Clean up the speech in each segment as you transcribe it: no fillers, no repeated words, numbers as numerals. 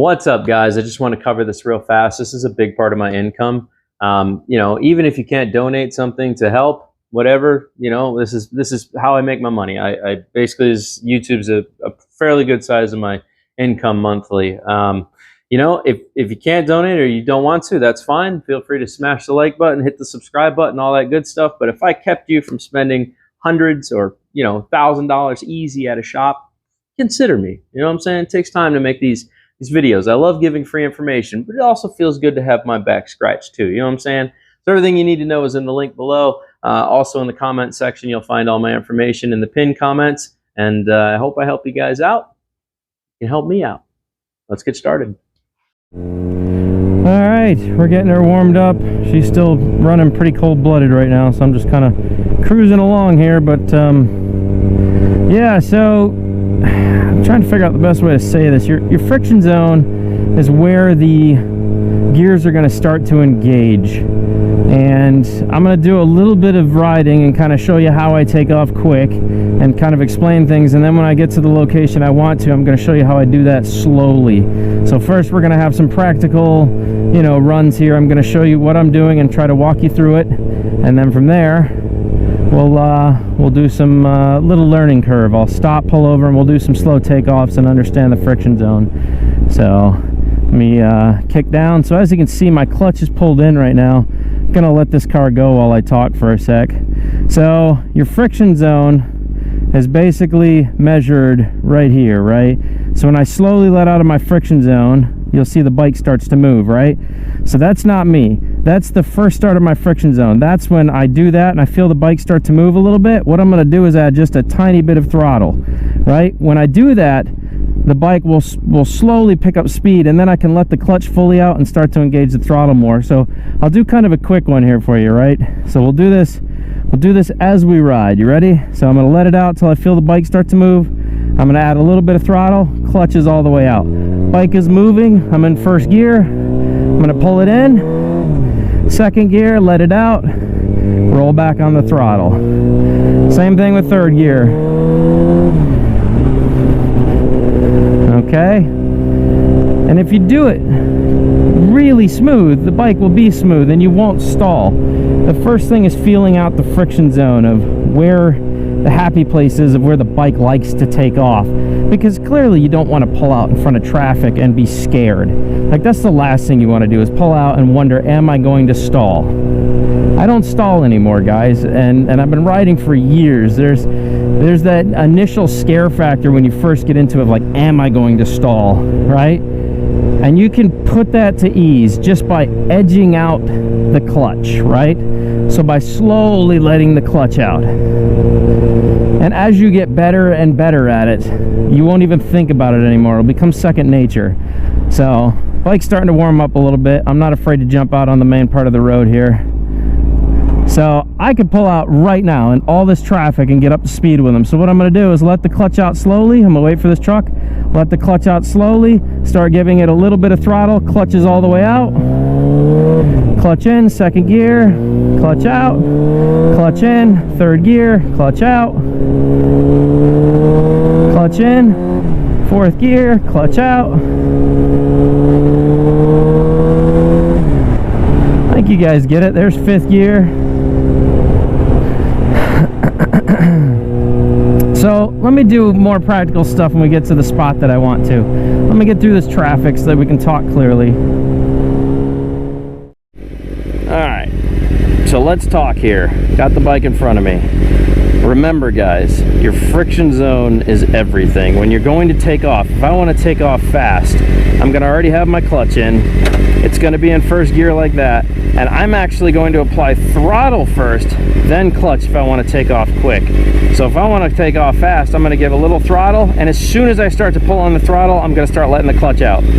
What's up, guys? I just want to cover this real fast. This is a big part of my income. Even if you can't donate something to help, whatever, this is how I make my money. I basically, YouTube's a fairly good size of my income monthly. If you can't donate or you don't want to, that's fine. Feel free to smash the like button, hit the subscribe button, all that good stuff. But if I kept you from spending hundreds or $1,000 easy at a shop, consider me. You know what I'm saying? It takes time to make these videos. I love giving free information, but it also feels good to have my back scratched too. You know what I'm saying? So everything you need to know is in the link below. Also in the comment section, you'll find all my information in the pinned comments. And I hope I help you guys out. You can help me out. Let's get started. All right, we're getting her warmed up. She's still running pretty cold-blooded right now, so I'm just kind of cruising along here. But yeah, so I'm trying to figure out the best way to say this. Your friction zone is where the gears are going to start to engage, and I'm going to do a little bit of riding and kind of show you how I take off quick and kind of explain things, and then when I get to the location I want to, I'm going to show you how I do that slowly. So first we're going to have some practical runs here. I'm going to show you what I'm doing and try to walk you through it, and then from there we'll do some little learning curve. I'll stop, pull over, and we'll do some slow takeoffs and understand the friction zone. So let me kick down. So as you can see, my clutch is pulled in right now. I'm gonna let this car go while I talk for a sec. So your friction zone is basically measured right here, right? So when I slowly let out of my friction zone, you'll see the bike starts to move, right? So that's not me. That's the first start of my friction zone. That's when I do that and I feel the bike start to move a little bit. What I'm going to do is add just a tiny bit of throttle, right? When I do that, the bike will slowly pick up speed, and then I can let the clutch fully out and start to engage the throttle more. So I'll do kind of a quick one here for you, right? So we'll do this as we ride. You ready? So I'm going to let it out till I feel the bike start to move. I'm going to add a little bit of throttle. Clutch is all the way out. Bike is moving. I'm in first gear. I'm going to pull it in. Second gear, let it out. Roll back on the throttle. Same thing with third gear. Okay? And if you do it really smooth, the bike will be smooth and you won't stall. The first thing is feeling out the friction zone of where the happy place is, of where the bike likes to take off, because clearly you don't want to pull out in front of traffic and be scared. Like, that's the last thing you want to do, is pull out and wonder, am I going to stall? I don't stall anymore, guys, and I've been riding for years. There's that initial scare factor when you first get into it, like, am I going to stall, right? And you can put that to ease just by edging out the clutch, right? So by slowly letting the clutch out. And as you get better and better at it, you won't even think about it anymore. It'll become second nature. So, bike's starting to warm up a little bit. I'm not afraid to jump out on the main part of the road here. So I could pull out right now in all this traffic and get up to speed with them. So what I'm going to do is let the clutch out slowly. I'm going to wait for this truck. Let the clutch out slowly. Start giving it a little bit of throttle. Clutch is all the way out. Clutch in, second gear. Clutch out. Clutch in, third gear. Clutch out. Clutch in, fourth gear. Clutch out. I think you guys get it. There's fifth gear. So let me do more practical stuff when we get to the spot that I want to. Let me get through this traffic so that we can talk clearly. Alright, so let's talk here. Got the bike in front of me. Remember, guys, your friction zone is everything. When you're going to take off, if I want to take off fast, I'm going to already have my clutch in. It's going to be in first gear like that. And I'm actually going to apply throttle first, then clutch if I want to take off quick. So if I want to take off fast, I'm going to give a little throttle, and as soon as I start to pull on the throttle, I'm going to start letting the clutch out. You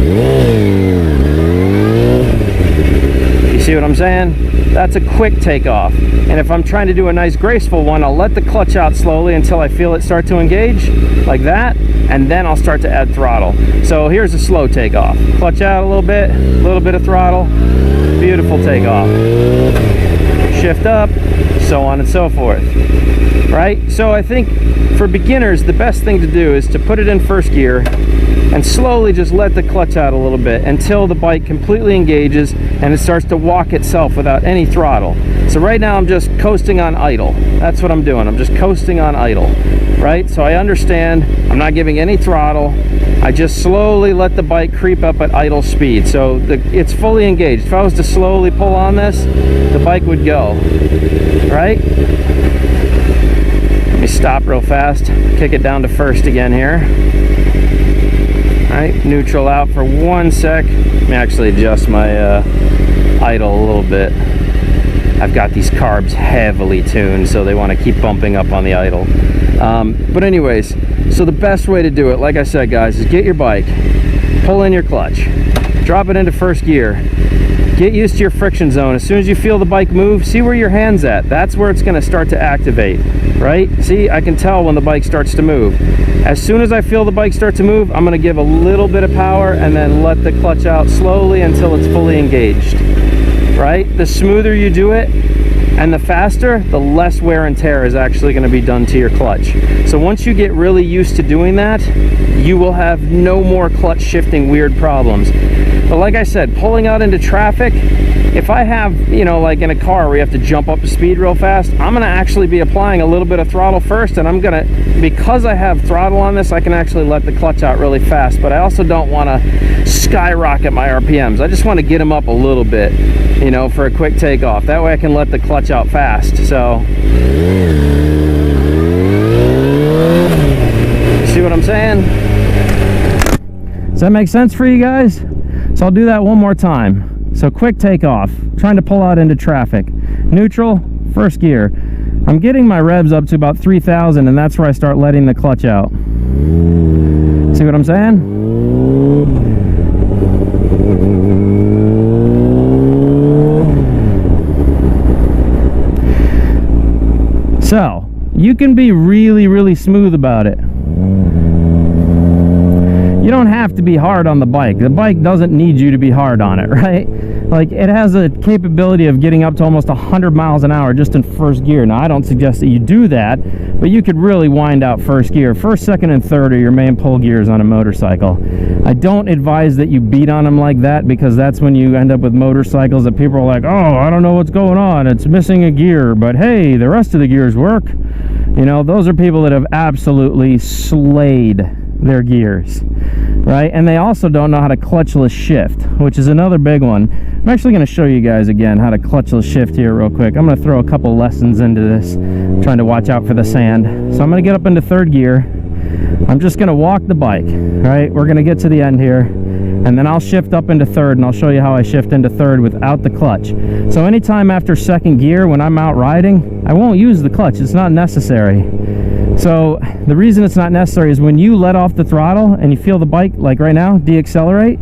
see what I'm saying? That's a quick takeoff. And if I'm trying to do a nice graceful one, I'll let the clutch out slowly until I feel it start to engage, like that, and then I'll start to add throttle. So here's a slow takeoff. Clutch out a little bit of throttle, beautiful takeoff. Shift up, so on and so forth, right? So I think for beginners, the best thing to do is to put it in first gear and slowly just let the clutch out a little bit until the bike completely engages and it starts to walk itself without any throttle. So right now I'm just coasting on idle. That's what I'm doing. I'm just coasting on idle, right? So I understand I'm not giving any throttle. I just slowly let the bike creep up at idle speed. So it's fully engaged. If I was to slowly pull on this, the bike would go, right? Let me stop real fast, kick it down to first again here. All right, neutral out for 1 sec. Let me actually adjust my idle a little bit. I've got these carbs heavily tuned, so they want to keep bumping up on the idle. But anyways, so the best way to do it, like I said, guys, is get your bike, pull in your clutch, drop it into first gear, get used to your friction zone. As soon as you feel the bike move, see where your hand's at. That's where it's going to start to activate, right? See, I can tell when the bike starts to move. As soon as I feel the bike start to move, I'm going to give a little bit of power and then let the clutch out slowly until it's fully engaged, right? The smoother you do it and the faster, the less wear and tear is actually going to be done to your clutch. So once you get really used to doing that, you will have no more clutch shifting weird problems. But like I said, pulling out into traffic, if I have, you know, like in a car where you have to jump up to speed real fast, I'm going to actually be applying a little bit of throttle first, and I'm going to, because I have throttle on this, I can actually let the clutch out really fast. But I also don't want to skyrocket my RPMs. I just want to get them up a little bit, you know, for a quick takeoff. That way I can let the clutch out fast. So, see what I'm saying? Does that make sense for you guys? So I'll do that one more time. So quick takeoff, trying to pull out into traffic. Neutral, first gear. I'm getting my revs up to about 3,000, and that's where I start letting the clutch out. See what I'm saying? So, you can be really, really smooth about it. You don't have to be hard on the bike. The bike doesn't need you to be hard on it, right? Like, it has a capability of getting up to almost 100 miles an hour just in first gear. Now, I don't suggest that you do that, but you could really wind out first gear. First, second, and third are your main pull gears on a motorcycle. I don't advise that you beat on them like that, because that's when you end up with motorcycles that people are like, oh, I don't know what's going on, it's missing a gear, but hey, the rest of the gears work. You know, those are people that have absolutely slayed their gears, right? And they also don't know how to clutchless shift, which is another big one. I'm actually going to show you guys again how to clutchless shift here real quick. I'm going to throw a couple lessons into this, trying to watch out for the sand. So I'm going to get up into third gear. I'm just going to walk the bike, right? We're going to get to the end here, and then I'll shift up into third, and I'll show you how I shift into third without the clutch. So anytime after second gear, when I'm out riding, I won't use the clutch. It's not necessary. So the reason it's not necessary is when you let off the throttle and you feel the bike, like right now, deaccelerate,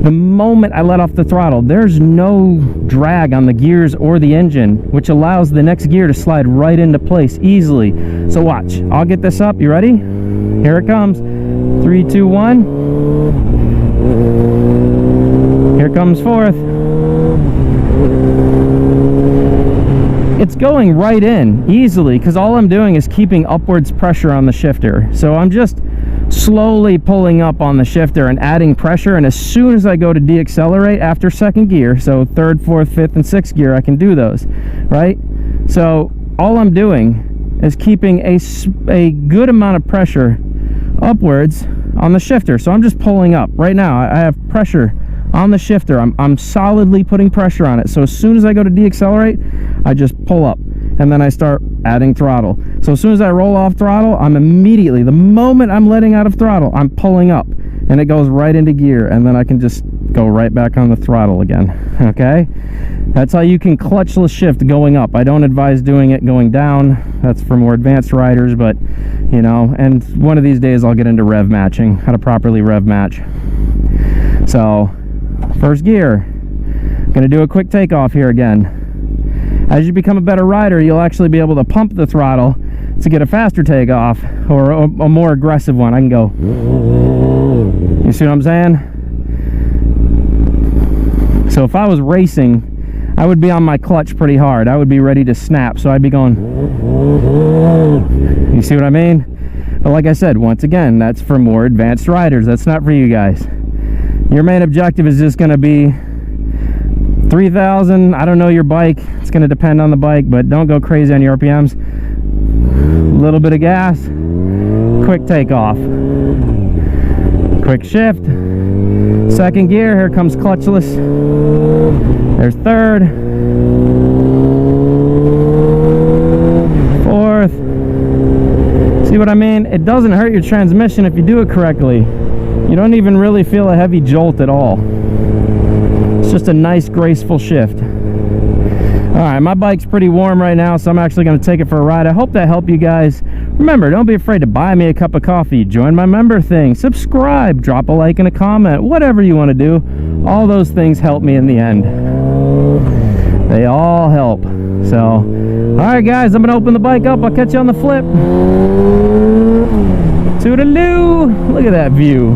the moment I let off the throttle, there's no drag on the gears or the engine, which allows the next gear to slide right into place easily. So watch, I'll get this up. You ready? Here it comes. 3, 2, 1. Here comes fourth. It's going right in easily because all I'm doing is keeping upwards pressure on the shifter. So I'm just slowly pulling up on the shifter and adding pressure, and as soon as I go to deaccelerate after second gear, so third, fourth, fifth, and sixth gear, I can do those, right? So all I'm doing is keeping a good amount of pressure upwards on the shifter. So I'm just pulling up. Right now I have pressure on the shifter. I'm solidly putting pressure on it. So as soon as I go to deaccelerate, I just pull up, and then I start adding throttle. So as soon as I roll off throttle, I'm immediately, the moment I'm letting out of throttle, I'm pulling up, and it goes right into gear, and then I can just go right back on the throttle again. Okay, that's how you can clutchless shift going up. I don't advise doing it going down. That's for more advanced riders, but you know, and one of these days I'll get into rev matching, how to properly rev match. So first gear, gonna do a quick takeoff here again. As you become a better rider, you'll actually be able to pump the throttle to get a faster takeoff, or a more aggressive one. I can go, you see what I'm saying? So if I was racing, I would be on my clutch pretty hard. I would be ready to snap, so I'd be going, you see what I mean? But like I said, once again, that's for more advanced riders. That's not for you guys. Your main objective is just going to be 3,000. I don't know your bike. It's going to depend on the bike, but don't go crazy on your RPMs. A little bit of gas, quick takeoff, quick shift, second gear, here comes clutchless, there's third, fourth. See what I mean? It doesn't hurt your transmission if you do it correctly. You don't even really feel a heavy jolt at all. It's just a nice graceful shift. Alright, my bike's pretty warm right now, so I'm actually going to take it for a ride. I hope that helped you guys. Remember, don't be afraid to buy me a cup of coffee, join my member thing, subscribe, drop a like and a comment, whatever you want to do. All those things help me in the end. They all help. So, alright guys, I'm going to open the bike up. I'll catch you on the flip. Toodaloo! Look at that view.